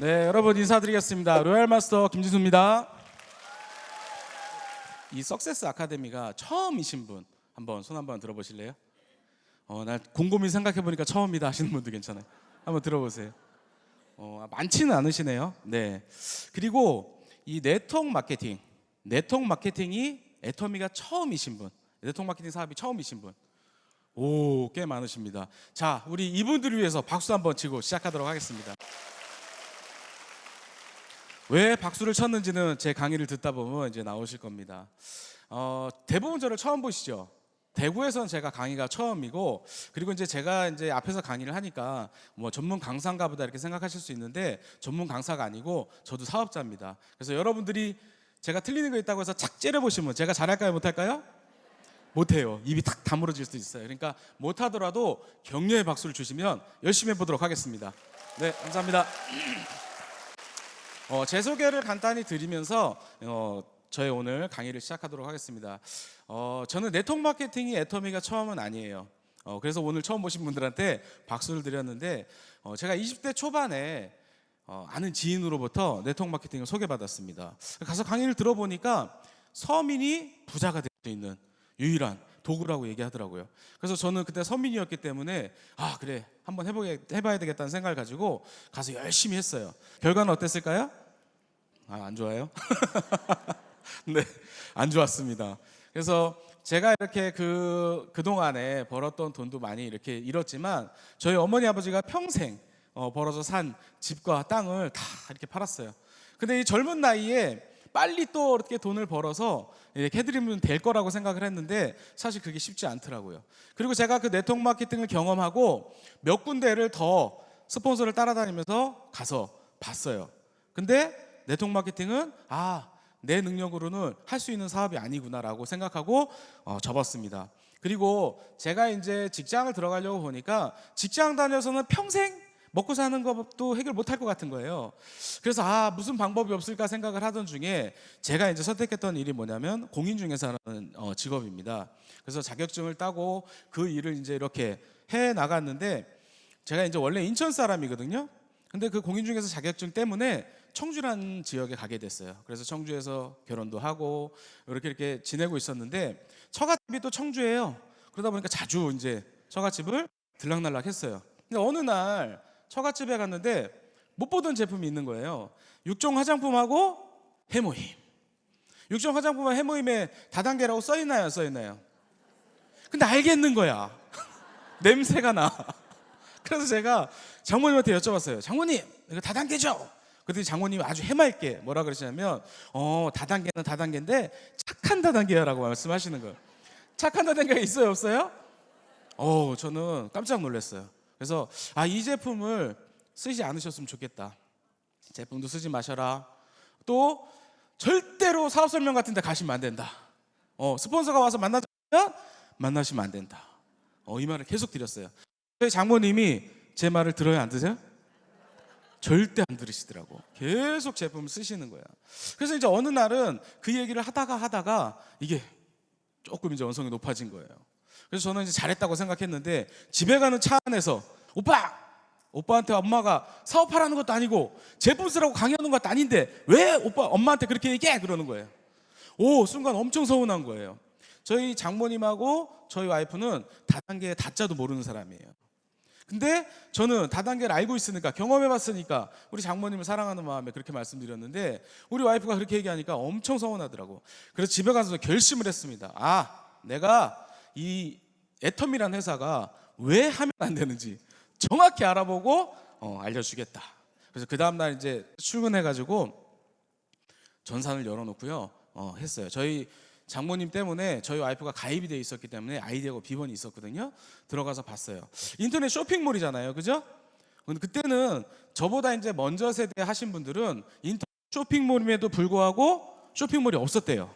네, 여러분 인사드리겠습니다. 로얄 마스터 김진수입니다. 이 석세스 아카데미가 처음이신 분 한번 손 한번 들어보실래요? 나 곰곰이 생각해 보니까 처음이다 하시는 분도 괜찮아요. 한번 들어보세요. 많지는 않으시네요. 네. 그리고 이 네트워크 마케팅이 애터미가 처음이신 분, 네트워크 마케팅 사업이 처음이신 분, 꽤 많으십니다. 자, 우리 이분들을 위해서 박수 한번 치고 시작하도록 하겠습니다. 왜 박수를 쳤는지는 제 강의를 듣다 보면 이제 나오실 겁니다. 대부분 저를 처음 보시죠. 대구에서는 제가 강의가 처음이고, 그리고 이제 제가 이제 앞에서 강의를 하니까 뭐 전문 강사인가 보다 이렇게 생각하실 수 있는데, 전문 강사가 아니고 저도 사업자입니다. 그래서 여러분들이 제가 틀리는 거 있다고 해서 착 째려보시면 제가 잘할까요, 못할까요? 못해요. 입이 탁 다물어질 수도 있어요. 그러니까 못하더라도 격려의 박수를 주시면 열심히 해보도록 하겠습니다. 네, 감사합니다. 제 소개를 간단히 드리면서 저의 오늘 강의를 시작하도록 하겠습니다. 저는 네트워크 마케팅이 애터미가 처음은 아니에요. 그래서 오늘 처음 보신 분들한테 박수를 드렸는데, 제가 20대 초반에 아는 지인으로부터 네트워크 마케팅을 소개받았습니다. 가서 강의를 들어보니까 서민이 부자가 될 수 있는 유일한 도구라고 얘기하더라고요. 그래서 저는 그때 서민이었기 때문에 그래, 한번 해봐야 되겠다는 생각을 가지고 가서 열심히 했어요. 결과는 어땠을까요? 안 좋아요? 네, 안 좋았습니다. 그래서 제가 이렇게 그동안에 벌었던 돈도 많이 이렇게 잃었지만, 저희 어머니 아버지가 평생 벌어서 산 집과 땅을 다 이렇게 팔았어요. 근데 이 젊은 나이에 빨리 또 이렇게 돈을 벌어서 이렇게 해드리면 될 거라고 생각을 했는데, 사실 그게 쉽지 않더라고요. 그리고 제가 그 네트워크 마케팅을 경험하고 몇 군데를 더 스폰서를 따라다니면서 가서 봤어요. 근데 네트워크 마케팅은 내 능력으로는 할 수 있는 사업이 아니구나라고 생각하고 접었습니다. 그리고 제가 이제 직장을 들어가려고 보니까 직장 다녀서는 평생 먹고 사는 것도 해결 못할 것 같은 거예요. 그래서 무슨 방법이 없을까 생각을 하던 중에 제가 이제 선택했던 일이 뭐냐면 공인중개사라는 직업입니다. 그래서 자격증을 따고 그 일을 이제 이렇게 해 나갔는데, 제가 이제 원래 인천 사람이거든요. 근데 그 공인중개사 자격증 때문에 청주라는 지역에 가게 됐어요. 그래서 청주에서 결혼도 하고 이렇게 지내고 있었는데, 처갓집이 또 청주예요. 그러다 보니까 자주 이제 처갓집을 들락날락 했어요. 근데 어느 날 처갓집에 갔는데 못 보던 제품이 있는 거예요. 육종 화장품하고 해모임. 육종 화장품하고 해모임에 다단계라고 써있나요, 안 써있나요? 근데 알겠는 거야. 냄새가 나. 그래서 제가 장모님한테 여쭤봤어요. 장모님, 이거 다단계죠? 그랬더니 장모님이 아주 해맑게 뭐라 그러시냐면, 다단계는 다단계인데 착한 다단계라고 말씀하시는 거예요. 착한 다단계가 있어요, 없어요? 저는 깜짝 놀랐어요. 그래서 이 제품을 쓰지 않으셨으면 좋겠다. 제품도 쓰지 마셔라. 또 절대로 사업 설명 같은 데 가시면 안 된다. 스폰서가 와서 만나시면 안 된다. 이 말을 계속 드렸어요. 저희 장모님이 제 말을 들어요, 안 드세요? 절대 안 들으시더라고. 계속 제품을 쓰시는 거야. 그래서 이제 어느 날은 그 얘기를 하다가 이게 조금 이제 언성이 높아진 거예요. 그래서 저는 이제 잘했다고 생각했는데, 집에 가는 차 안에서 오빠한테 엄마가 사업하라는 것도 아니고 제품 쓰라고 강의하는 것도 아닌데 왜 엄마한테 그렇게 얘기해? 그러는 거예요. 순간 엄청 서운한 거예요. 저희 장모님하고 저희 와이프는 다단계의 다자도 모르는 사람이에요. 근데 저는 다단계를 알고 있으니까, 경험해봤으니까 우리 장모님을 사랑하는 마음에 그렇게 말씀드렸는데, 우리 와이프가 그렇게 얘기하니까 엄청 서운하더라고. 그래서 집에 가서 결심을 했습니다. 내가 이 애텀이라는 회사가 왜 하면 안 되는지 정확히 알아보고 알려주겠다. 그래서 그 다음날 이제 출근해가지고 전산을 열어놓고요 했어요. 저희 장모님 때문에 저희 와이프가 가입이 돼 있었기 때문에 아이디하고 비번이 있었거든요. 들어가서 봤어요. 인터넷 쇼핑몰이잖아요, 그죠? 근데 그때는 저보다 이제 먼저 세대 하신 분들은 인터넷 쇼핑몰임에도 불구하고 쇼핑몰이 없었대요.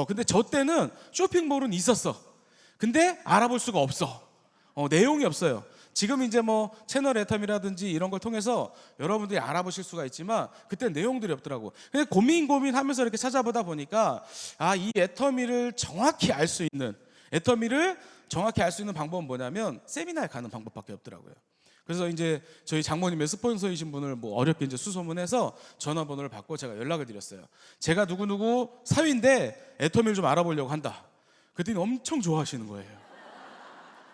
근데 저 때는 쇼핑몰은 있었어. 근데 알아볼 수가 없어. 내용이 없어요. 지금 이제 뭐 채널 애텀이라든지 이런 걸 통해서 여러분들이 알아보실 수가 있지만, 그때 내용들이 없더라고. 근데 고민하면서 이렇게 찾아보다 보니까 이 애터미를 정확히 알 수 있는 방법은 뭐냐면 세미나에 가는 방법밖에 없더라고요. 그래서 이제 저희 장모님의 스폰서이신 분을 뭐 어렵게 이제 수소문해서 전화번호를 받고 제가 연락을 드렸어요. 제가 누구누구 사위인데 애터미를 좀 알아보려고 한다. 그랬더니 엄청 좋아하시는 거예요.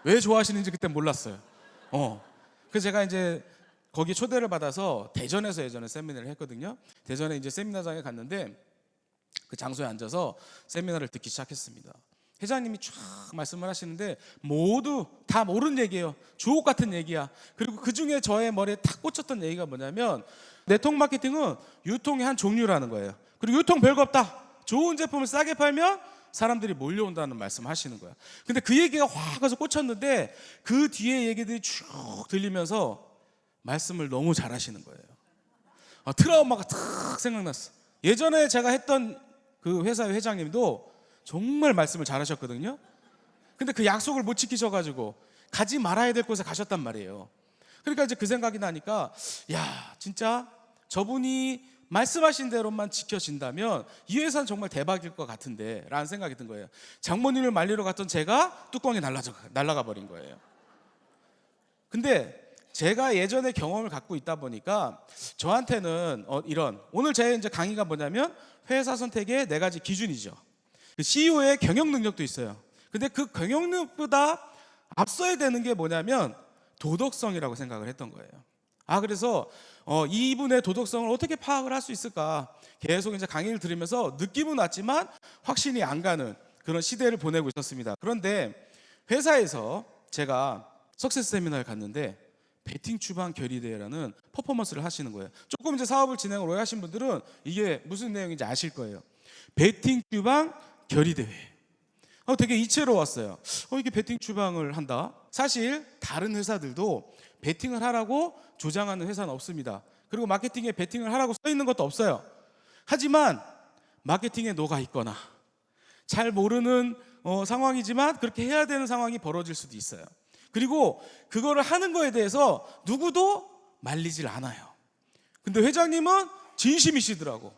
왜 좋아하시는지 그때 몰랐어요. 그래서 제가 이제 거기 초대를 받아서 대전에서 예전에 세미나를 했거든요. 대전에 이제 세미나장에 갔는데 그 장소에 앉아서 세미나를 듣기 시작했습니다. 회장님이 쫙 말씀을 하시는데 모두 다 모르는 얘기예요. 주옥 같은 얘기야. 그리고 그 중에 저의 머리에 탁 꽂혔던 얘기가 뭐냐면 네트워크 마케팅은 유통의 한 종류라는 거예요. 그리고 유통 별거 없다. 좋은 제품을 싸게 팔면 사람들이 몰려온다는 말씀 하시는 거야. 근데 그 얘기가 확 가서 꽂혔는데 그 뒤에 얘기들이 쭉 들리면서 말씀을 너무 잘하시는 거예요. 트라우마가 탁 생각났어. 예전에 제가 했던 그 회사의 회장님도 정말 말씀을 잘하셨거든요. 근데 그 약속을 못 지키셔가지고 가지 말아야 될 곳에 가셨단 말이에요. 그러니까 이제 그 생각이 나니까 야, 진짜 저분이 말씀하신 대로만 지켜진다면 이 회사는 정말 대박일 것 같은데 라는 생각이 든 거예요. 장모님을 말리러 갔던 제가 뚜껑이 날아가 버린 거예요. 근데 제가 예전에 경험을 갖고 있다 보니까 저한테는 이런 오늘 제 이제 강의가 뭐냐면 회사 선택의 4가지 기준이죠. CEO의 경영 능력도 있어요. 근데 그 경영 능력보다 앞서야 되는 게 뭐냐면 도덕성이라고 생각을 했던 거예요. 그래서 이분의 도덕성을 어떻게 파악을 할 수 있을까? 계속 이제 강의를 들으면서 느낌은 왔지만 확신이 안 가는 그런 시대를 보내고 있었습니다. 그런데 회사에서 제가 석세스 세미나를 갔는데 배팅 주방 결의대회라는 퍼포먼스를 하시는 거예요. 조금 이제 사업을 진행을 오래 하신 분들은 이게 무슨 내용인지 아실 거예요. 배팅 주방 결의대회. 되게 이채로웠어요. 이게 배팅 주방을 한다. 사실 다른 회사들도 배팅을 하라고 조장하는 회사는 없습니다. 그리고 마케팅에 배팅을 하라고 써 있는 것도 없어요. 하지만 마케팅에 녹아 있거나 잘 모르는 상황이지만 그렇게 해야 되는 상황이 벌어질 수도 있어요. 그리고 그거를 하는 거에 대해서 누구도 말리질 않아요. 근데 회장님은 진심이시더라고.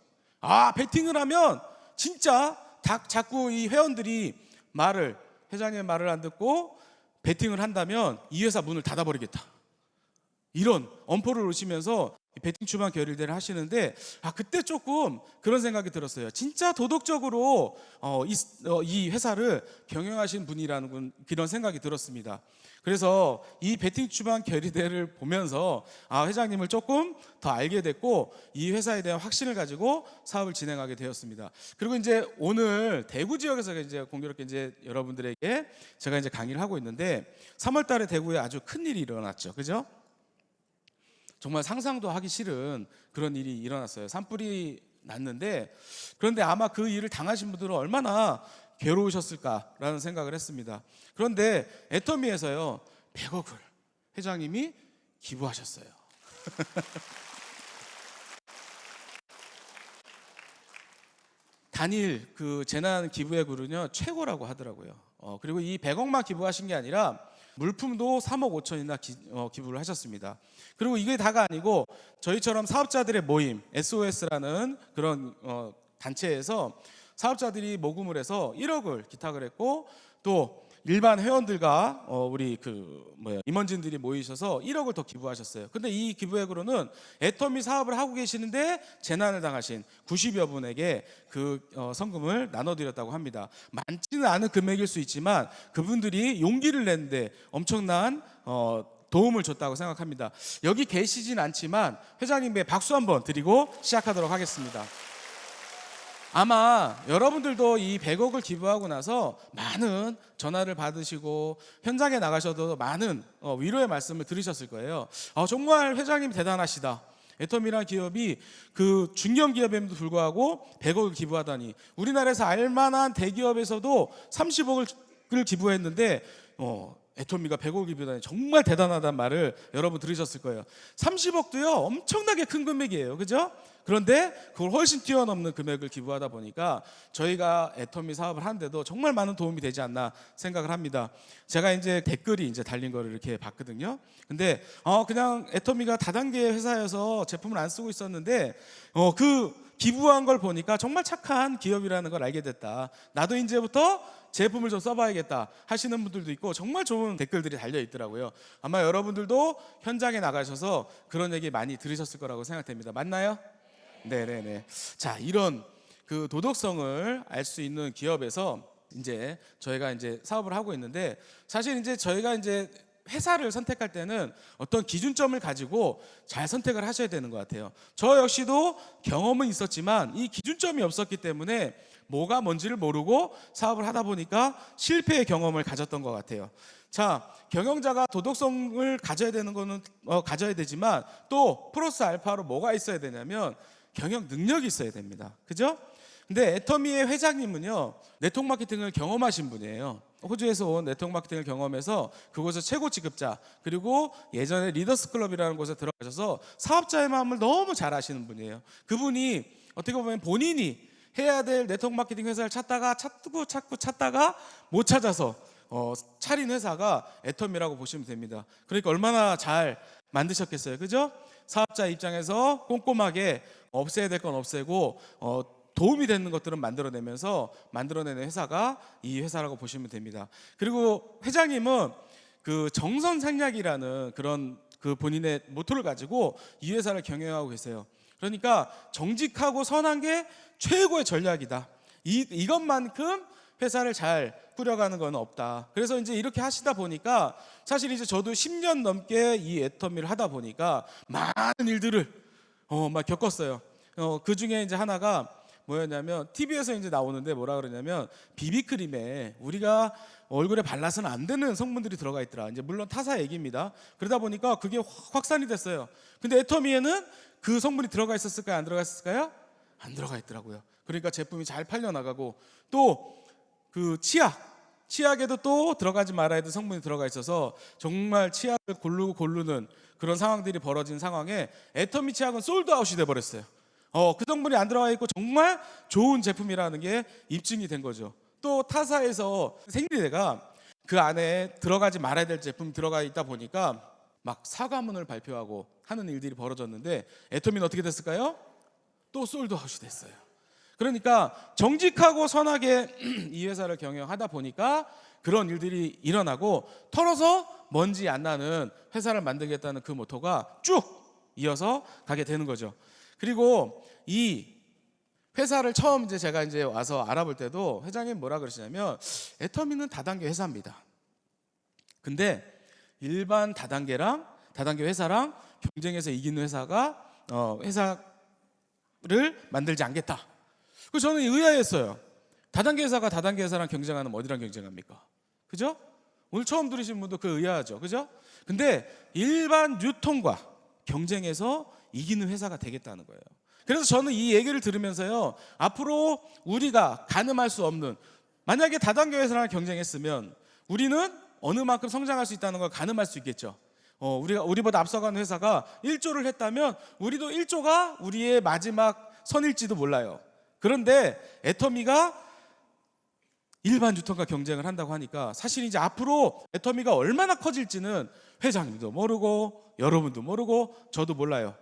배팅을 하면 진짜 자꾸 이 회원들이 회장님의 말을 안 듣고 배팅을 한다면 이 회사 문을 닫아버리겠다. 이런 엄포를 놓으시면서 배팅 주방 결의대를 하시는데 그때 조금 그런 생각이 들었어요. 진짜 도덕적으로 이 회사를 경영하신 분이라는 그런 생각이 들었습니다. 그래서 이 배팅 주방 결의대를 보면서 회장님을 조금 더 알게 됐고 이 회사에 대한 확신을 가지고 사업을 진행하게 되었습니다. 그리고 이제 오늘 대구 지역에서 이제 공교롭게 이제 여러분들에게 제가 이제 강의를 하고 있는데 3월달에 대구에 아주 큰 일이 일어났죠, 그죠? 정말 상상도 하기 싫은 그런 일이 일어났어요. 산불이 났는데 그런데 아마 그 일을 당하신 분들은 얼마나 괴로우셨을까라는 생각을 했습니다. 그런데 애터미에서요 100억을 회장님이 기부하셨어요. 단일 그 재난 기부액으로는요 최고라고 하더라고요. 그리고 이 100억만 기부하신 게 아니라 물품도 3억 5천이나 기부를 하셨습니다. 그리고 이게 다가 아니고 저희처럼 사업자들의 모임 SOS라는 그런 단체에서 사업자들이 모금을 해서 1억을 기탁을 했고 또 일반 회원들과 우리 임원진들이 모이셔서 1억을 더 기부하셨어요. 근데 이 기부액으로는 애터미 사업을 하고 계시는데 재난을 당하신 90여 분에게 그 성금을 나눠드렸다고 합니다. 많지는 않은 금액일 수 있지만 그분들이 용기를 냈는데 엄청난 도움을 줬다고 생각합니다. 여기 계시진 않지만 회장님께 박수 한번 드리고 시작하도록 하겠습니다. 아마 여러분들도 이 100억을 기부하고 나서 많은 전화를 받으시고 현장에 나가셔도 많은 위로의 말씀을 들으셨을 거예요. 정말 회장님 대단하시다. 애터미라는 기업이 그 중견 기업임에도 불구하고 100억을 기부하다니. 우리나라에서 알만한 대기업에서도 30억을 기부했는데 애터미가 100억을 기부하다니 정말 대단하다는 말을 여러분 들으셨을 거예요. 30억도요 엄청나게 큰 금액이에요, 그죠? 그런데 그걸 훨씬 뛰어넘는 금액을 기부하다 보니까 저희가 애터미 사업을 하는데도 정말 많은 도움이 되지 않나 생각을 합니다. 제가 이제 댓글이 이제 달린 거를 이렇게 봤거든요. 근데 그냥 애터미가 다단계 회사여서 제품을 안 쓰고 있었는데 그 기부한 걸 보니까 정말 착한 기업이라는 걸 알게 됐다. 나도 이제부터 제품을 좀 써봐야겠다 하시는 분들도 있고 정말 좋은 댓글들이 달려 있더라고요. 아마 여러분들도 현장에 나가셔서 그런 얘기 많이 들으셨을 거라고 생각됩니다. 맞나요? 네네네. 자, 이런 그 도덕성을 알 수 있는 기업에서 이제 저희가 이제 사업을 하고 있는데, 사실 이제 저희가 이제 회사를 선택할 때는 어떤 기준점을 가지고 잘 선택을 하셔야 되는 것 같아요. 저 역시도 경험은 있었지만 이 기준점이 없었기 때문에 뭐가 뭔지를 모르고 사업을 하다 보니까 실패의 경험을 가졌던 것 같아요. 자, 경영자가 도덕성을 가져야 되는 거는 가져야 되지만 또 플러스 알파로 뭐가 있어야 되냐면 경영 능력이 있어야 됩니다. 그죠? 근데 애터미의 회장님은요, 네트워크 마케팅을 경험하신 분이에요. 호주에서 온 네트워크 마케팅을 경험해서 그곳의 최고 직급자, 그리고 예전에 리더스 클럽이라는 곳에 들어가셔서 사업자의 마음을 너무 잘 아시는 분이에요. 그분이 어떻게 보면 본인이 해야 될 네트워크 마케팅 회사를 찾다가 못 찾아서 차린 회사가 애터미라고 보시면 됩니다. 그러니까 얼마나 잘 만드셨겠어요, 그죠? 사업자 입장에서 꼼꼼하게 없애야 될 건 없애고 도움이 되는 것들은 만들어내는 회사가 이 회사라고 보시면 됩니다. 그리고 회장님은 그 정선생략이라는 그런 그 본인의 모토를 가지고 이 회사를 경영하고 계세요. 그러니까 정직하고 선한 게 최고의 전략이다. 이것만큼 회사를 잘 꾸려가는 건 없다. 그래서 이제 이렇게 하시다 보니까 사실 이제 저도 10년 넘게 이 애터미를 하다 보니까 많은 일들을 막 겪었어요. 그 중에 이제 하나가 뭐였냐면, TV에서 이제 나오는데 뭐라 그러냐면 비비크림에 우리가 얼굴에 발라서는 안 되는 성분들이 들어가 있더라. 이제 물론 타사 얘기입니다. 그러다 보니까 그게 확산이 됐어요. 근데 애터미에는 그 성분이 들어가 있었을까요? 안 들어가 있었을까요? 안 들어가 있더라고요. 그러니까 제품이 잘 팔려나가고, 또 그 치약에도 또 들어가지 말아야 될 성분이 들어가 있어서 정말 치약을 고르는 그런 상황들이 벌어진 상황에 애터미 치약은 솔드아웃이 돼버렸어요. 그 성분이 안 들어가 있고 정말 좋은 제품이라는 게 입증이 된 거죠. 또 타사에서 생리대가 그 안에 들어가지 말아야 될 제품이 들어가 있다 보니까 막 사과문을 발표하고 하는 일들이 벌어졌는데, 애터미는 어떻게 됐을까요? 또 솔드아웃이 됐어요. 그러니까 정직하고 선하게 이 회사를 경영하다 보니까 그런 일들이 일어나고, 털어서 먼지 안 나는 회사를 만들겠다는 그 모토가 쭉 이어서 가게 되는 거죠. 그리고 이 회사를 처음 제가 와서 알아볼 때도 회장님 뭐라 그러시냐면, 애터미는 다단계 회사입니다. 근데 일반 다단계 회사랑 경쟁해서 이기는 회사를 만들지 않겠다. 그래서 저는 의아했어요. 다단계 회사가 다단계 회사랑 경쟁하는 어디랑 경쟁합니까? 그죠? 오늘 처음 들으신 분도 그 의아하죠. 그죠? 근데 일반 유통과 경쟁해서 이기는 회사가 되겠다는 거예요. 그래서 저는 이 얘기를 들으면서요, 앞으로 우리가 가늠할 수 없는, 만약에 다단계 회사랑 경쟁했으면 우리는 어느 만큼 성장할 수 있다는 걸 가늠할 수 있겠죠. 우리보다 앞서가는 회사가 1조를 했다면 우리도 1조가 우리의 마지막 선일지도 몰라요. 그런데 애터미가 일반 유통과 경쟁을 한다고 하니까 사실 이제 앞으로 애터미가 얼마나 커질지는 회장님도 모르고 여러분도 모르고 저도 몰라요.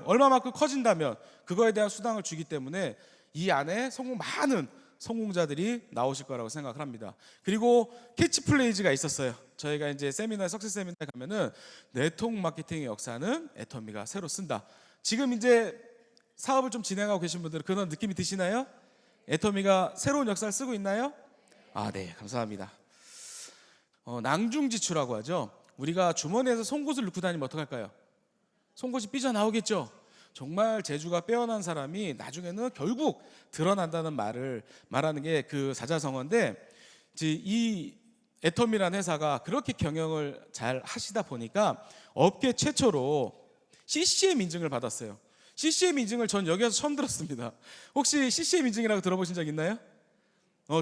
얼마만큼 커진다면 그거에 대한 수당을 주기 때문에 이 안에 많은 성공자들이 나오실 거라고 생각을 합니다. 그리고 캐치플레이즈가 있었어요. 저희가 이제 석세스 세미나에 가면은 네트워크 마케팅의 역사는 애터미가 새로 쓴다. 지금 이제 사업을 좀 진행하고 계신 분들은 그런 느낌이 드시나요? 애터미가 새로운 역사를 쓰고 있나요? 네, 감사합니다. 낭중지추라고 하죠. 우리가 주머니에서 송곳을 넣고 다니면 어떡할까요? 송곳이 삐져나오겠죠. 정말 재주가 빼어난 사람이 나중에는 결국 드러난다는 말을 말하는 게 그 사자성어인데, 이 애터미라는 회사가 그렇게 경영을 잘 하시다 보니까 업계 최초로 CCM 인증을 받았어요. CCM 인증을 전 여기서 처음 들었습니다. 혹시 CCM 인증이라고 들어보신 적 있나요?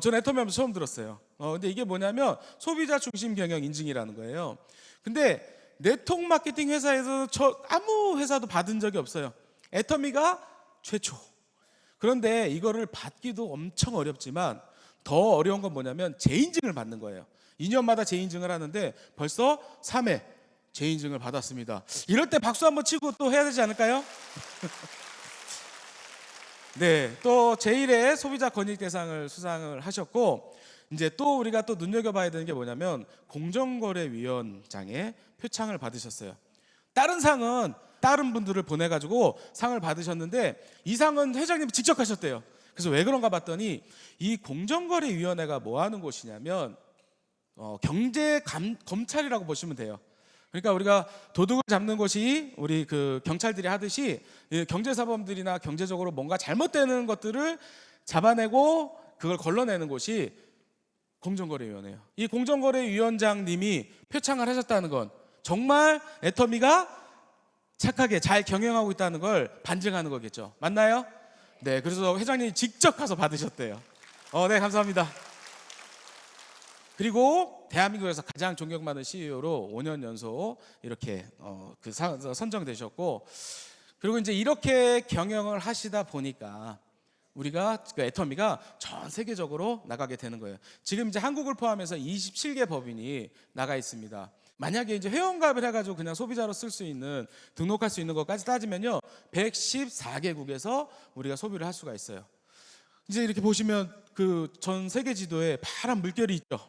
전 애터미 하면서 처음 들었어요. 근데 이게 뭐냐면 소비자 중심 경영 인증이라는 거예요. 근데 네트워크 마케팅 회사에서 아무 회사도 받은 적이 없어요. 애터미가 최초. 그런데 이거를 받기도 엄청 어렵지만 더 어려운 건 뭐냐면 재인증을 받는 거예요. 2년마다 재인증을 하는데 벌써 3회 재인증을 받았습니다. 이럴 때 박수 한번 치고 또 해야 되지 않을까요? 네, 또 제1회 소비자 권익 대상을 수상을 하셨고, 이제 또 우리가 또 눈여겨봐야 되는 게 뭐냐면 공정거래위원장의 표창을 받으셨어요. 다른 상은 다른 분들을 보내가지고 상을 받으셨는데 이 상은 회장님이 직접 하셨대요. 그래서 왜 그런가 봤더니 이 공정거래위원회가 뭐 하는 곳이냐면 검찰이라고 보시면 돼요. 그러니까 우리가 도둑을 잡는 것이 우리 그 경찰들이 하듯이 경제사범들이나 경제적으로 뭔가 잘못되는 것들을 잡아내고 그걸 걸러내는 곳이 공정거래위원회예요. 이 공정거래위원장님이 표창을 하셨다는 건 정말 애터미가 착하게 잘 경영하고 있다는 걸 반증하는 거겠죠. 맞나요? 네, 그래서 회장님이 직접 가서 받으셨대요. 네, 감사합니다. 그리고 대한민국에서 가장 존경받는 CEO로 5년 연속 이렇게 선정되셨고, 그리고 이제 이렇게 경영을 하시다 보니까 우리가 그 애터미가 전 세계적으로 나가게 되는 거예요. 지금 이제 한국을 포함해서 27개 법인이 나가 있습니다. 만약에 이제 회원가입을 해가지고 그냥 소비자로 쓸 수 있는, 등록할 수 있는 것까지 따지면요 114개국에서 우리가 소비를 할 수가 있어요. 이제 이렇게 보시면 그 전 세계 지도에 파란 물결이 있죠,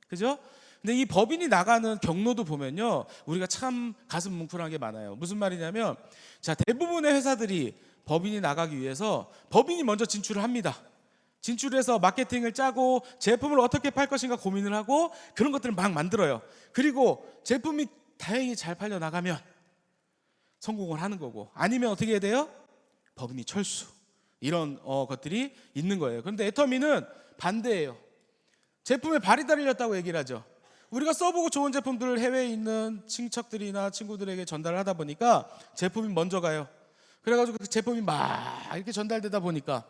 그죠? 근데 이 법인이 나가는 경로도 보면요 우리가 참 가슴 뭉클한 게 많아요. 무슨 말이냐면, 자, 대부분의 회사들이 법인이 나가기 위해서 법인이 먼저 진출을 합니다. 진출해서 마케팅을 짜고 제품을 어떻게 팔 것인가 고민을 하고 그런 것들을 막 만들어요. 그리고 제품이 다행히 잘 팔려 나가면 성공을 하는 거고, 아니면 어떻게 해야 돼요? 법인이 철수, 이런 것들이 있는 거예요. 그런데 애터미는 반대예요. 제품에 발이 달렸다고 얘기를 하죠. 우리가 써보고 좋은 제품들을 해외에 있는 친척들이나 친구들에게 전달을 하다 보니까 제품이 먼저 가요. 그래가지고 그 제품이 막 이렇게 전달되다 보니까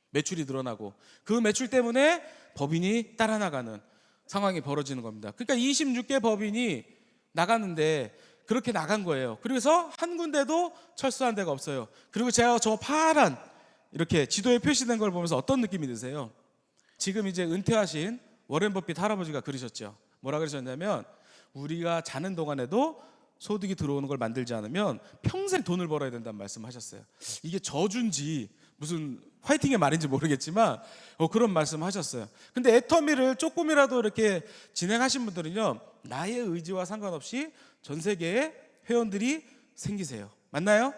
매출이 늘어나고, 그 매출 때문에 법인이 따라 나가는 상황이 벌어지는 겁니다. 그러니까 26개 법인이 나가는데 그렇게 나간 거예요. 그래서 한 군데도 철수한 데가 없어요. 그리고 제가 저 파란 이렇게 지도에 표시된 걸 보면서 어떤 느낌이 드세요? 지금 이제 은퇴하신 워렌 버핏 할아버지가 그러셨죠. 뭐라 그러셨냐면, 우리가 자는 동안에도 소득이 들어오는 걸 만들지 않으면 평생 돈을 벌어야 된다는 말씀하셨어요. 이게 저주인지 무슨 화이팅의 말인지 모르겠지만 그런 말씀하셨어요. 근데 애터미를 조금이라도 이렇게 진행하신 분들은요 나의 의지와 상관없이 전 세계에 회원들이 생기세요. 맞나요?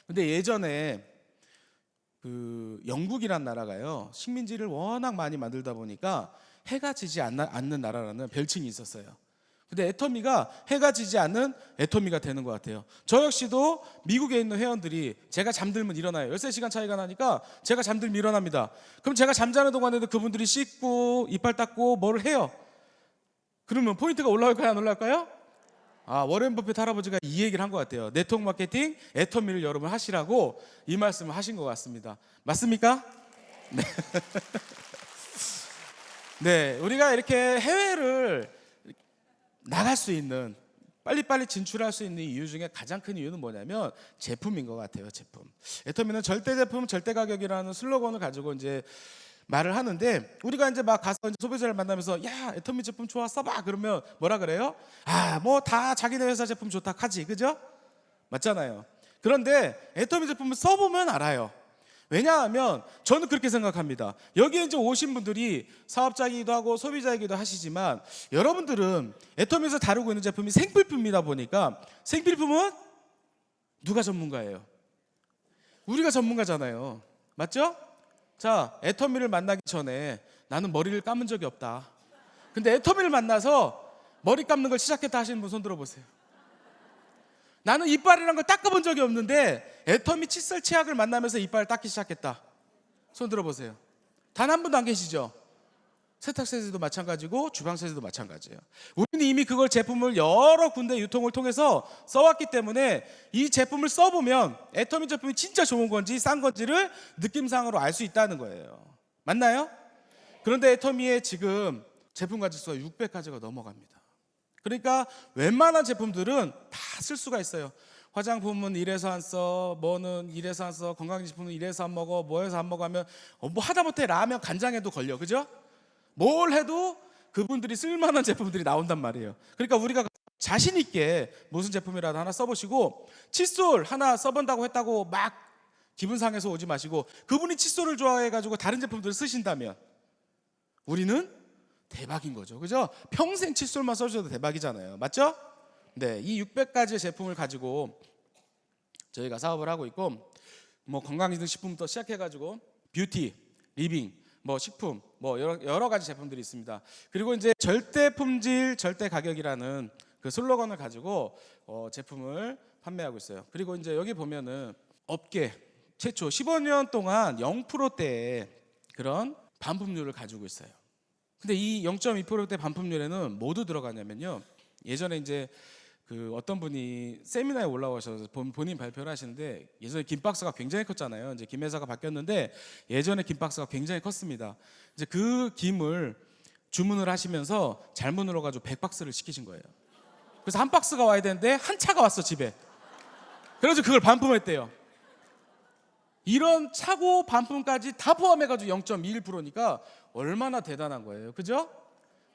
근데 예전에 그 영국이란 나라가요 식민지를 워낙 많이 만들다 보니까 해가 지지 않는 나라라는 별칭이 있었어요. 근데 애터미가 해가 지지 않는 애터미가 되는 것 같아요. 저 역시도 미국에 있는 회원들이 제가 잠들면 일어나요. 13시간 차이가 나니까 제가 잠들면 일어납니다. 그럼 제가 잠자는 동안에도 그분들이 씻고 이빨 닦고 뭘 해요. 그러면 포인트가 올라올까요, 안 올라올까요? 워렌 버핏 할아버지가 이 얘기를 한 것 같아요. 네트워크 마케팅 애터미를 여러분 하시라고 이 말씀을 하신 것 같습니다. 맞습니까? 네. 네, 우리가 이렇게 해외를 나갈 수 있는, 빨리빨리 진출할 수 있는 이유 중에 가장 큰 이유는 뭐냐면 제품인 것 같아요. 제품. 애터미는 절대 제품 절대 가격이라는 슬로건을 가지고 이제 말을 하는데, 우리가 이제 막 가서 이제 소비자를 만나면서 야 애터미 제품 좋아 써봐 그러면 뭐라 그래요? 뭐 다 자기네 회사 제품 좋다 하지, 그죠? 맞잖아요. 그런데 애터미 제품을 써보면 알아요. 왜냐하면 저는 그렇게 생각합니다. 여기에 이제 오신 분들이 사업자이기도 하고 소비자이기도 하시지만, 여러분들은 애터미에서 다루고 있는 제품이 생필품이다 보니까, 생필품은 누가 전문가예요? 우리가 전문가잖아요. 맞죠? 자, 애터미를 만나기 전에 나는 머리를 감은 적이 없다. 근데 애터미를 만나서 머리 감는 걸 시작했다 하시는 분 손 들어보세요. 나는 이빨이란 걸 닦아본 적이 없는데 애터미 칫솔 치약을 만나면서 이빨을 닦기 시작했다. 손 들어보세요. 단 한 분도 안 계시죠? 세탁세제도 마찬가지고 주방세제도 마찬가지예요. 우리는 이미 그걸 제품을 여러 군데 유통을 통해서 써왔기 때문에 이 제품을 써보면 애터미 제품이 진짜 좋은 건지 싼 건지를 느낌상으로 알 수 있다는 거예요. 맞나요? 그런데 애터미의 지금 제품 가짓수가 600가지가 넘어갑니다. 그러니까 웬만한 제품들은 다 쓸 수가 있어요. 화장품은 이래서 안 써, 뭐는 이래서 안 써, 건강식품은 이래서 안 먹어, 뭐해서 안 먹어 하면 뭐 하다못해 라면 간장에도 걸려, 그죠? 뭘 해도 그분들이 쓸만한 제품들이 나온단 말이에요. 그러니까 우리가 자신 있게 무슨 제품이라도 하나 써보시고, 칫솔 하나 써본다고 했다고 막 기분 상해서 오지 마시고, 그분이 칫솔을 좋아해가지고 다른 제품들을 쓰신다면 우리는 대박인 거죠. 그죠? 평생 칫솔만 써주셔도 대박이잖아요. 맞죠? 네, 이 600가지의 제품을 가지고 저희가 사업을 하고 있고, 뭐 건강기능식품부터 시작해가지고 뷰티, 리빙, 뭐 식품, 뭐 여러 가지 제품들이 있습니다. 그리고 이제 절대 품질, 절대 가격이라는 그 슬로건을 가지고 제품을 판매하고 있어요. 그리고 이제 여기 보면은 업계 최초 15년 동안 0%대의 그런 반품률을 가지고 있어요. 근데 이 0.2%대 반품률에는 뭐도 들어가냐면요, 예전에 이제 그 어떤 분이 세미나에 올라오셔서 본인 발표를 하시는데, 예전에 김박스가 굉장히 컸잖아요. 이제 김 회사가 바뀌었는데 예전에 김박스가 굉장히 컸습니다. 이제 그 김을 주문을 하시면서 잘못 눌러가지고 100박스를 시키신 거예요. 그래서 한 박스가 와야 되는데 한 차가 왔어, 집에. 그래서 그걸 반품했대요. 이런 차고 반품까지 다 포함해가지고 0.21%니까 얼마나 대단한 거예요. 그죠?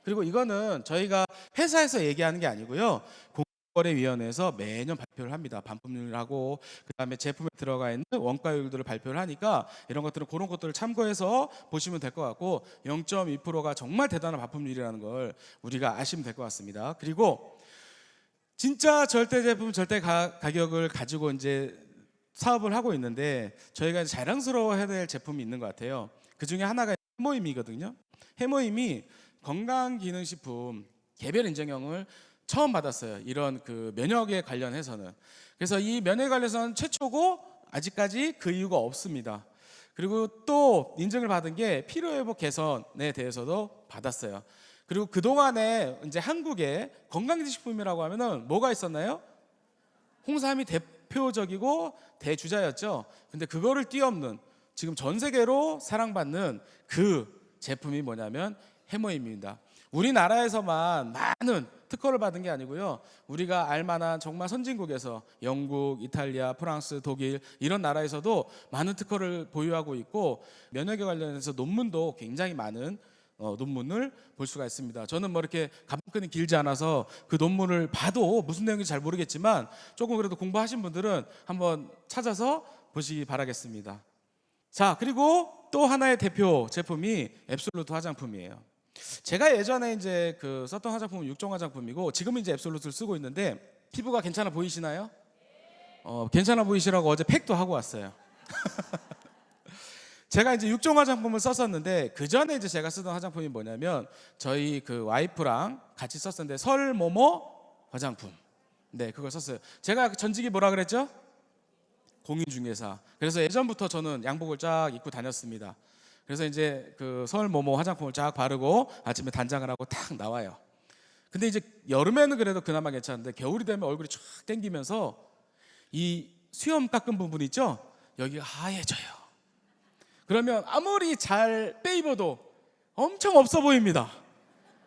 그리고 이거는 저희가 회사에서 얘기하는 게 아니고요, 공정거래위원회에서 매년 발표를 합니다. 반품률하고 그다음에 제품에 들어가 있는 원가율들을 발표를 하니까 이런 것들은 그런 것들을 참고해서 보시면 될 것 같고, 0.2%가 정말 대단한 반품률이라는 걸 우리가 아시면 될 것 같습니다. 그리고 진짜 절대 제품, 절대 가격을 가지고 이제 사업을 하고 있는데, 저희가 자랑스러워해야 될 제품이 있는 것 같아요. 그 중에 하나가 해모임이거든요. 해모임이 건강기능식품 개별 인증형을 처음 받았어요. 이런 그 면역에 관련해서는. 그래서 이 면역에 관련해서는 최초고 아직까지 그 이유가 없습니다. 그리고 또 인증을 받은 게 피로회복 개선에 대해서도 받았어요. 그리고 그동안에 이제 한국에 건강기능식품이라고 하면은 뭐가 있었나요? 홍삼이 대표적이고 대주자였죠. 근데 그거를 뛰어넘는, 지금 전 세계로 사랑받는 그 제품이 뭐냐면 해모임입니다. 우리나라에서만 많은 특허를 받은 게 아니고요, 우리가 알만한 정말 선진국에서 영국, 이탈리아, 프랑스, 독일 이런 나라에서도 많은 특허를 보유하고 있고, 면역에 관련해서 논문도 굉장히 많은 논문을 볼 수가 있습니다. 저는 뭐 이렇게 가방끈이 길지 않아서 그 논문을 봐도 무슨 내용인지 잘 모르겠지만, 조금 그래도 공부하신 분들은 한번 찾아서 보시기 바라겠습니다. 자, 그리고 또 하나의 대표 제품이 앱솔루트 화장품이에요. 제가 예전에 이제 그 썼던 화장품은 6종 화장품이고, 지금은 이제 앱솔루트를 쓰고 있는데, 피부가 괜찮아 보이시나요? 괜찮아 보이시라고 어제 팩도 하고 왔어요. 제가 이제 6종 화장품을 썼었는데, 그 전에 이제 제가 쓰던 화장품이 뭐냐면 저희 그 와이프랑 같이 썼었는데 설모모 화장품. 네, 그걸 썼어요. 제가 전직이 뭐라 그랬죠? 공인중개사. 그래서 예전부터 저는 양복을 쫙 입고 다녔습니다. 그래서 이제 그 설모모 화장품을 쫙 바르고 아침에 단장을 하고 탁 나와요. 근데 이제 여름에는 그래도 그나마 괜찮은데, 겨울이 되면 얼굴이 쫙 땡기면서 이 수염 깎은 부분 있죠? 여기가 하얘져요. 그러면 아무리 잘 빼입어도 엄청 없어 보입니다.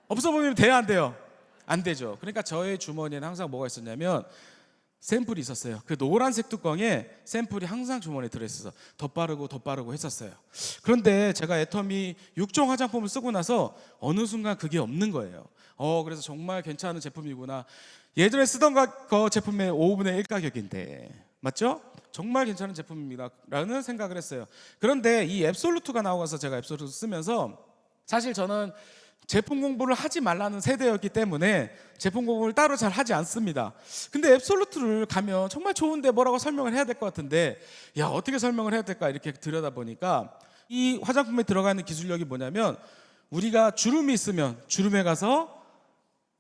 없어 보이면 돼야 안 돼요? 안 되죠. 그러니까 저의 주머니에는 항상 뭐가 있었냐면 샘플이 있었어요. 그 노란색 뚜껑에 샘플이 항상 주머니에 들어있어서 덧바르고 했었어요. 그런데 제가 애터미 6종 화장품을 쓰고 나서 어느 순간 그게 없는 거예요. 그래서 정말 괜찮은 제품이구나. 예전에 쓰던 거 제품의 5분의 1 가격인데, 맞죠? 정말 괜찮은 제품입니다 라는 생각을 했어요. 그런데 이 앱솔루트가 나오면서 제가 앱솔루트 쓰면서, 사실 저는 제품 공부를 하지 말라는 세대였기 때문에 제품 공부를 따로 잘 하지 않습니다. 근데 앱솔루트를 가면 정말 좋은데 뭐라고 설명을 해야 될 것 같은데, 야, 어떻게 설명을 해야 될까 이렇게 들여다보니까, 이 화장품에 들어가 있는 기술력이 뭐냐면, 우리가 주름이 있으면 주름에 가서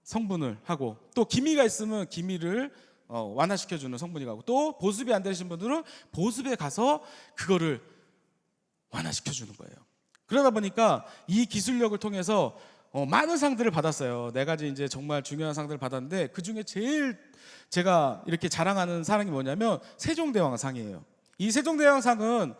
성분을 하고, 또 기미가 있으면 기미를 완화시켜주는 성분이 가고, 또 보습이 안 되신 분들은 보습에 가서 그거를 완화시켜주는 거예요. 그러다 보니까 이 기술력을 통해서 많은 상들을 받았어요. 4가지 이제 정말 중요한 상들을 받았는데, 그 중에 제일 제가 이렇게 자랑하는 상이 뭐냐면 세종대왕상이에요. 이 세종대왕상은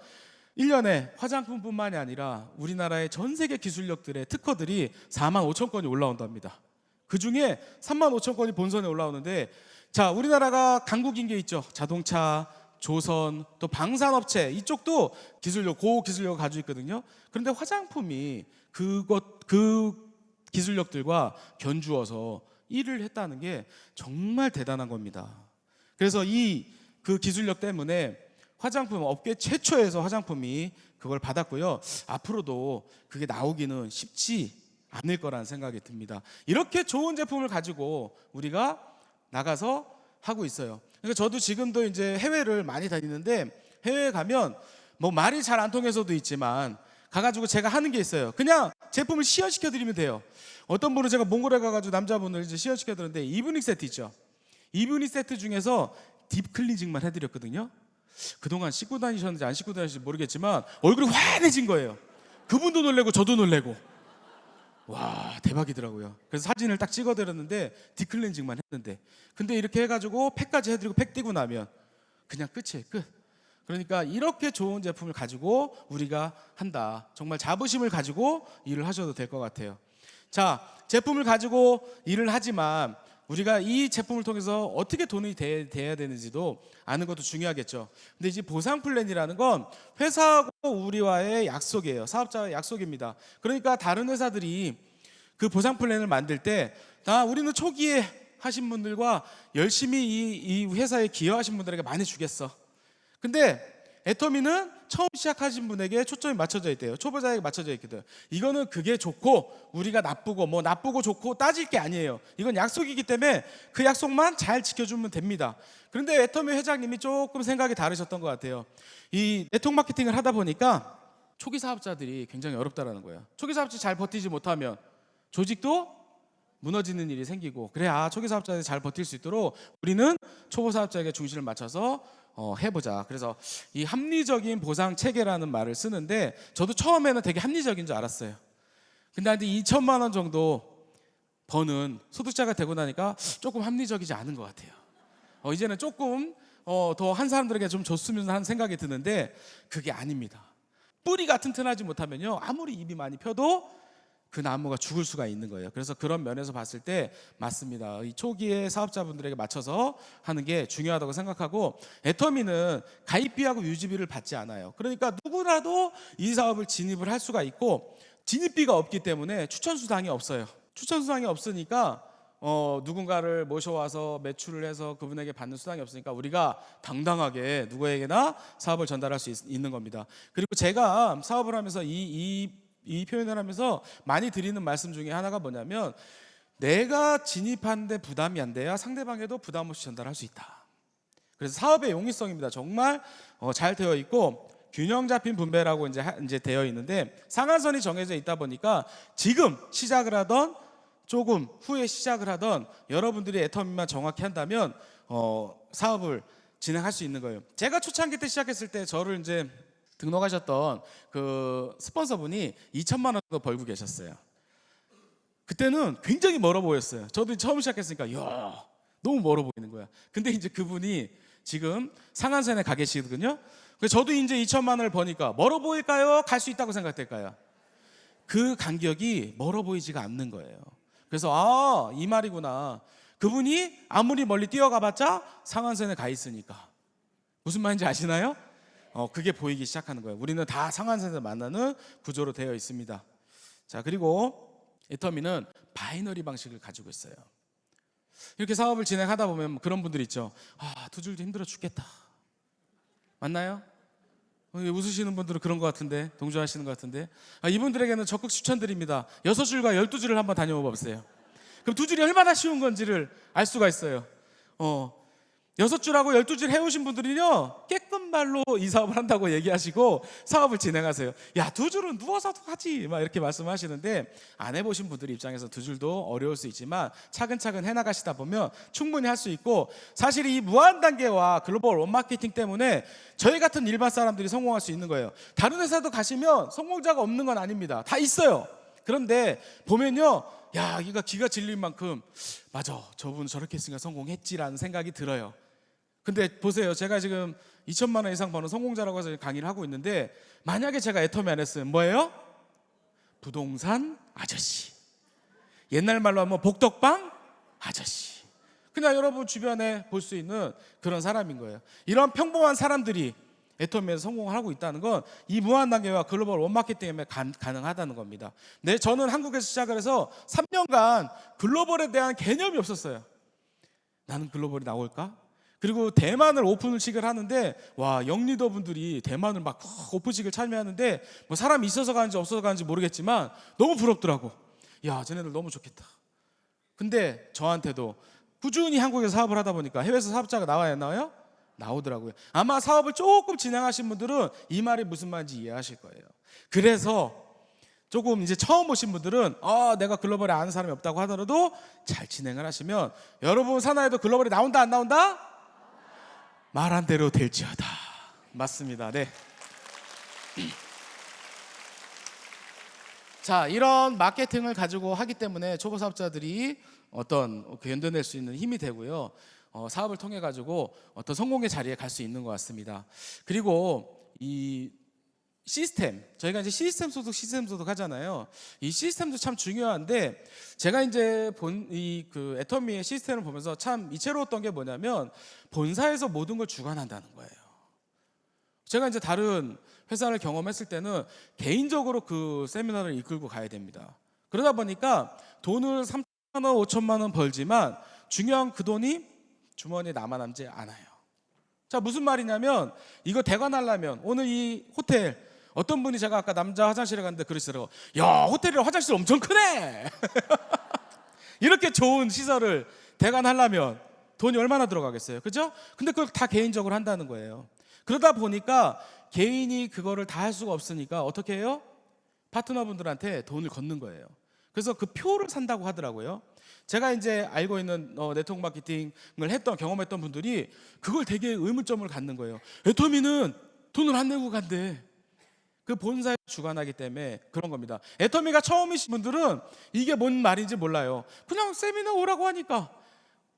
1년에 화장품뿐만이 아니라 우리나라의 전 세계 기술력들의 특허들이 45,000건이 올라온답니다. 그 중에 35,000건이 본선에 올라오는데, 자, 우리나라가 강국인 게 있죠. 자동차, 조선, 또 방산업체, 이쪽도 기술력, 고기술력을 가지고 있거든요. 그런데 화장품이 그 기술력들과 견주어서 일을 했다는 게 정말 대단한 겁니다. 그래서 그 기술력 때문에 화장품 업계 최초에서 화장품이 그걸 받았고요. 앞으로도 그게 나오기는 쉽지 않을 거라는 생각이 듭니다. 이렇게 좋은 제품을 가지고 우리가 나가서 하고 있어요. 그러니까 저도 지금도 이제 해외를 많이 다니는데 해외에 가면 뭐 말이 잘 안 통해서도 있지만 가가지고 제가 하는 게 있어요. 그냥 제품을 시연시켜 드리면 돼요. 어떤 분은 제가 몽골에 가가지고 남자분을 이제 시연시켜 드렸는데 이브닝 세트 있죠. 이브닝 세트 중에서 딥 클렌징만 해드렸거든요. 그동안 씻고 다니셨는지 안 씻고 다니셨는지 모르겠지만 얼굴이 환해진 거예요. 그분도 놀래고 저도 놀래고. 와, 대박이더라고요. 그래서 사진을 딱 찍어드렸는데 딥클렌징만 했는데, 근데 이렇게 해가지고 팩까지 해드리고 팩 띄고 나면 그냥 끝이에요. 끝. 그러니까 이렇게 좋은 제품을 가지고 우리가 한다. 정말 자부심을 가지고 일을 하셔도 될 것 같아요. 자, 제품을 가지고 일을 하지만 우리가 이 제품을 통해서 어떻게 돈이 돼야 되는지도 아는 것도 중요하겠죠. 근데 이제 보상 플랜이라는 건 회사하고 우리와의 약속이에요. 사업자와의 약속입니다. 그러니까 다른 회사들이 그 보상 플랜을 만들 때 우리는 초기에 하신 분들과 열심히 이 회사에 기여하신 분들에게 많이 주겠어. 근데 애터미는 처음 시작하신 분에게 초점이 맞춰져 있대요. 초보자에게 맞춰져 있거든. 이거는 그게 좋고 우리가 나쁘고 뭐 나쁘고 좋고 따질 게 아니에요. 이건 약속이기 때문에 그 약속만 잘 지켜주면 됩니다. 그런데 애터미 회장님이 조금 생각이 다르셨던 것 같아요. 이 네트워크 마케팅을 하다 보니까 초기 사업자들이 굉장히 어렵다라는 거예요. 초기 사업자 잘 버티지 못하면 조직도 무너지는 일이 생기고, 그래야 초기 사업자들이 잘 버틸 수 있도록 우리는 초보 사업자에게 중심을 맞춰서 해보자. 그래서 이 합리적인 보상 체계라는 말을 쓰는데 저도 처음에는 되게 합리적인 줄 알았어요. 근데 한 2천만 원 정도 버는 소득자가 되고 나니까 조금 합리적이지 않은 것 같아요. 이제는 조금 더 한 사람들에게 좀 줬으면 하는 생각이 드는데 그게 아닙니다. 뿌리가 튼튼하지 못하면요, 아무리 입이 많이 펴도 그 나무가 죽을 수가 있는 거예요. 그래서 그런 면에서 봤을 때 맞습니다. 이 초기에 사업자분들에게 맞춰서 하는 게 중요하다고 생각하고, 애터미는 가입비하고 유지비를 받지 않아요. 그러니까 누구라도 이 사업을 진입을 할 수가 있고, 진입비가 없기 때문에 추천수당이 없어요. 추천수당이 없으니까 누군가를 모셔와서 매출을 해서 그분에게 받는 수당이 없으니까 우리가 당당하게 누구에게나 사업을 전달할 수 있는 겁니다. 그리고 제가 사업을 하면서 이 표현을 하면서 많이 드리는 말씀 중에 하나가 뭐냐면, 내가 진입하는데 부담이 안 돼야 상대방에도 부담 없이 전달할 수 있다. 그래서 사업의 용이성입니다. 정말 잘 되어 있고 균형 잡힌 분배라고 이제 되어 있는데, 상한선이 정해져 있다 보니까 지금 시작을 하던 조금 후에 시작을 하던 여러분들이 애터미만 정확히 한다면 사업을 진행할 수 있는 거예요. 제가 초창기 때 시작했을 때 저를 이제 등록하셨던 그 스폰서분이 2천만 원 정도 벌고 계셨어요. 그때는 굉장히 멀어 보였어요. 저도 처음 시작했으니까 이야, 너무 멀어 보이는 거야. 근데 이제 그분이 지금 상한선에 가 계시거든요. 그래서 저도 이제 2천만 원을 버니까 멀어 보일까요? 갈 수 있다고 생각될까요? 그 간격이 멀어 보이지가 않는 거예요. 그래서 이 말이구나. 그분이 아무리 멀리 뛰어가봤자 상한선에 가 있으니까. 무슨 말인지 아시나요? 그게 보이기 시작하는 거예요. 우리는 다 상한선에서 만나는 구조로 되어 있습니다. 자, 그리고 애터미는 바이너리 방식을 가지고 있어요. 이렇게 사업을 진행하다 보면 그런 분들 있죠. 두 줄도 힘들어 죽겠다. 맞나요? 웃으시는 분들은 그런 것 같은데, 동조하시는 것 같은데, 이분들에게는 적극 추천드립니다. 6줄과 12줄을 한번 다녀와 보세요. 그럼 2줄이 얼마나 쉬운 건지를 알 수가 있어요. 6줄하고 12줄 해오신 분들은요, 깨끗 말로 이 사업을 한다고 얘기하시고 사업을 진행하세요. 야, 2줄은 누워서도 하지, 막 이렇게 말씀하시는데, 안 해보신 분들 입장에서 2줄도 어려울 수 있지만 차근차근 해나가시다 보면 충분히 할 수 있고, 사실 이 무한 단계와 글로벌 원마케팅 때문에 저희 같은 일반 사람들이 성공할 수 있는 거예요. 다른 회사도 가시면 성공자가 없는 건 아닙니다. 다 있어요. 그런데 보면요, 야, 이거 기가 질릴 만큼 맞아, 저분 저렇게 했으니까 성공했지라는 생각이 들어요. 근데 보세요, 제가 지금 2천만 원 이상 버는 성공자라고 해서 강의를 하고 있는데, 만약에 제가 애터미 안 했으면 뭐예요? 부동산 아저씨, 옛날 말로 하면 복덕방 아저씨, 그냥 여러분 주변에 볼 수 있는 그런 사람인 거예요. 이런 평범한 사람들이 애터미에서 성공을 하고 있다는 건 이 무한단계와 글로벌 원마케팅 때문에 가능하다는 겁니다. 네, 저는 한국에서 시작을 해서 3년간 글로벌에 대한 개념이 없었어요. 나는 글로벌이 나올까? 그리고 대만을 오픈식을 하는데 와, 영리더분들이 대만을 막 오픈식을 참여하는데 뭐 사람이 있어서 가는지 없어서 가는지 모르겠지만 너무 부럽더라고. 야, 쟤네들 너무 좋겠다. 근데 저한테도 꾸준히 한국에서 사업을 하다 보니까 해외에서 사업자가 나와야 안 나와요? 나오더라고요. 아마 사업을 조금 진행하신 분들은 이 말이 무슨 말인지 이해하실 거예요. 그래서 조금 이제 처음 오신 분들은 내가 글로벌에 아는 사람이 없다고 하더라도 잘 진행을 하시면 여러분 사나이도 글로벌에 나온다 안 나온다? 말한 대로 될지어다. 맞습니다. 네. 자, 이런 마케팅을 가지고 하기 때문에 초보 사업자들이 어떤 견뎌낼 수 있는 힘이 되고요. 사업을 통해 가지고 어떤 성공의 자리에 갈 수 있는 것 같습니다. 그리고 이 시스템, 저희가 이제 시스템 소득 하잖아요. 이 시스템도 참 중요한데 제가 이제 그 애터미의 시스템을 보면서 참 이채로웠던 게 뭐냐면 본사에서 모든 걸 주관한다는 거예요. 제가 이제 다른 회사를 경험했을 때는 개인적으로 그 세미나를 이끌고 가야 됩니다. 그러다 보니까 돈을 3천만 원, 5천만 원 벌지만 중요한 그 돈이 주머니에 남지 않아요. 자, 무슨 말이냐면 이거 대관하려면 오늘 이 호텔 어떤 분이 제가 아까 남자 화장실에 갔는데 그러시더라고. 야, 호텔이라 화장실 엄청 크네. 이렇게 좋은 시설을 대관하려면 돈이 얼마나 들어가겠어요, 그죠? 근데 그걸 다 개인적으로 한다는 거예요. 그러다 보니까 개인이 그거를 다 할 수가 없으니까 어떻게 해요? 파트너분들한테 돈을 걷는 거예요. 그래서 그 표를 산다고 하더라고요. 제가 이제 알고 있는 네트워크 마케팅을 경험했던 분들이 그걸 되게 의문점을 갖는 거예요. 애터미는 돈을 안 내고 간대. 그 본사에 주관하기 때문에 그런 겁니다. 애터미가 처음이신 분들은 이게 뭔 말인지 몰라요. 그냥 세미나 오라고 하니까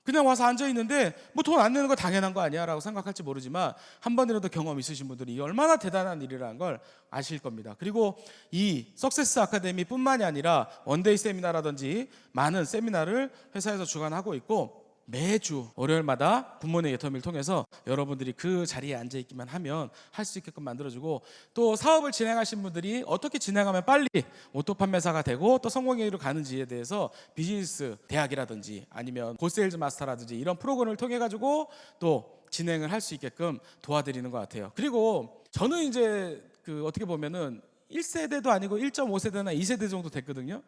그냥 와서 앉아 있는데 뭐 돈 안 내는 거 당연한 거 아니야 라고 생각할지 모르지만 한 번이라도 경험 있으신 분들이 이게 얼마나 대단한 일이라는 걸 아실 겁니다. 그리고 이 석세스 아카데미 뿐만이 아니라 원데이 세미나라든지 많은 세미나를 회사에서 주관하고 있고 매주 월요일마다 굿모닝 애터미를 통해서 여러분들이 그 자리에 앉아 있기만 하면 할 수 있게끔 만들어주고 또 사업을 진행하신 분들이 어떻게 진행하면 빨리 오토 판매사가 되고 또 성공의 길로 가는지에 대해서 비즈니스 대학이라든지 아니면 고세일즈 마스터라든지 이런 프로그램을 통해 가지고 또 진행을 할 수 있게끔 도와드리는 것 같아요. 그리고 저는 이제 그 어떻게 보면은 1세대도 아니고 1.5세대나 2세대 정도 됐거든요.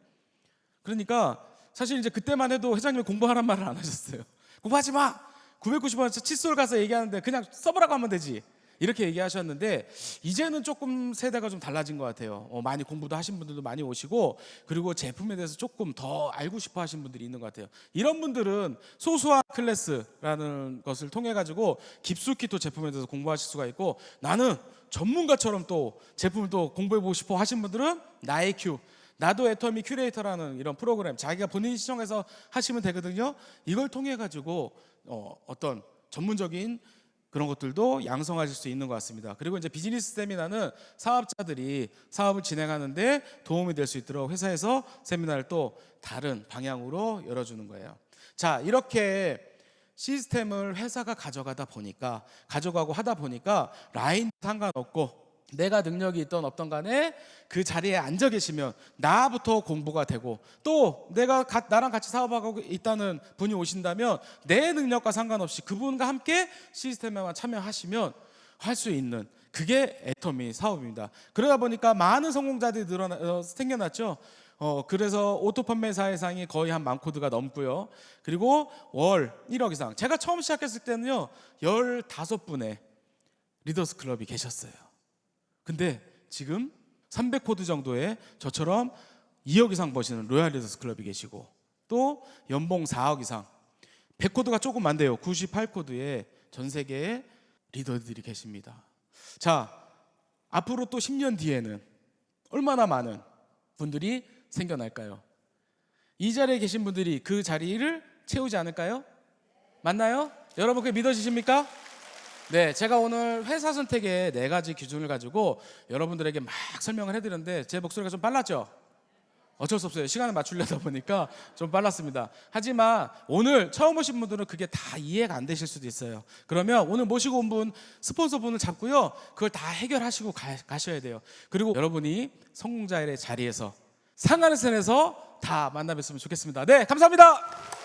그러니까 사실 이제 그때만 해도 회장님이 공부하란 말을 안 하셨어요. 공부하지 마. 990원 칫솔 가서 얘기하는데 그냥 써보라고 하면 되지. 이렇게 얘기하셨는데 이제는 조금 세대가 좀 달라진 것 같아요. 많이 공부도 하신 분들도 많이 오시고 그리고 제품에 대해서 조금 더 알고 싶어 하신 분들이 있는 것 같아요. 이런 분들은 소소한 클래스라는 것을 통해 가지고 깊숙이 또 제품에 대해서 공부하실 수가 있고 나는 전문가처럼 또 제품을 또 공부해보고 싶어 하신 분들은 나의 큐 나도 애터미 큐레이터라는 이런 프로그램 자기가 본인이 시청해서 하시면 되거든요. 이걸 통해 가지고 어떤 전문적인 그런 것들도 양성하실 수 있는 것 같습니다. 그리고 이제 비즈니스 세미나는 사업자들이 사업을 진행하는데 도움이 될 수 있도록 회사에서 세미나를 또 다른 방향으로 열어주는 거예요. 자, 이렇게 시스템을 회사가 가져가고 하다 보니까 라인 상관없고 내가 능력이 있던 없던 간에 그 자리에 앉아 계시면 나부터 공부가 되고 또 내가 나랑 같이 사업하고 있다는 분이 오신다면 내 능력과 상관없이 그분과 함께 시스템에만 참여하시면 할 수 있는 그게 애터미 사업입니다. 그러다 보니까 많은 성공자들이 생겨났죠. 그래서 오토 판매사 예상이 거의 한 10,000코드가 넘고요. 그리고 월 1억 이상. 제가 처음 시작했을 때는요 15분의 리더스 클럽이 계셨어요. 근데 지금 300코드 정도의 저처럼 2억 이상 버시는 로얄 리더스 클럽이 계시고 또 연봉 4억 이상 100코드가 조금 안 돼요. 98코드의 전 세계의 리더들이 계십니다. 자, 앞으로 또 10년 뒤에는 얼마나 많은 분들이 생겨날까요? 이 자리에 계신 분들이 그 자리를 채우지 않을까요? 맞나요? 여러분 그게 믿어지십니까? 네, 제가 오늘 회사 선택의 4가지 기준을 가지고 여러분들에게 막 설명을 해드렸는데 제 목소리가 좀 빨랐죠? 어쩔 수 없어요. 시간을 맞추려다 보니까 좀 빨랐습니다. 하지만 오늘 처음 오신 분들은 그게 다 이해가 안 되실 수도 있어요. 그러면 오늘 모시고 온 분 스폰서분을 잡고요. 그걸 다 해결하시고 가셔야 돼요. 그리고 여러분이 성공자의 자리에서 상하늘선에서 다 만나뵀으면 좋겠습니다. 네, 감사합니다.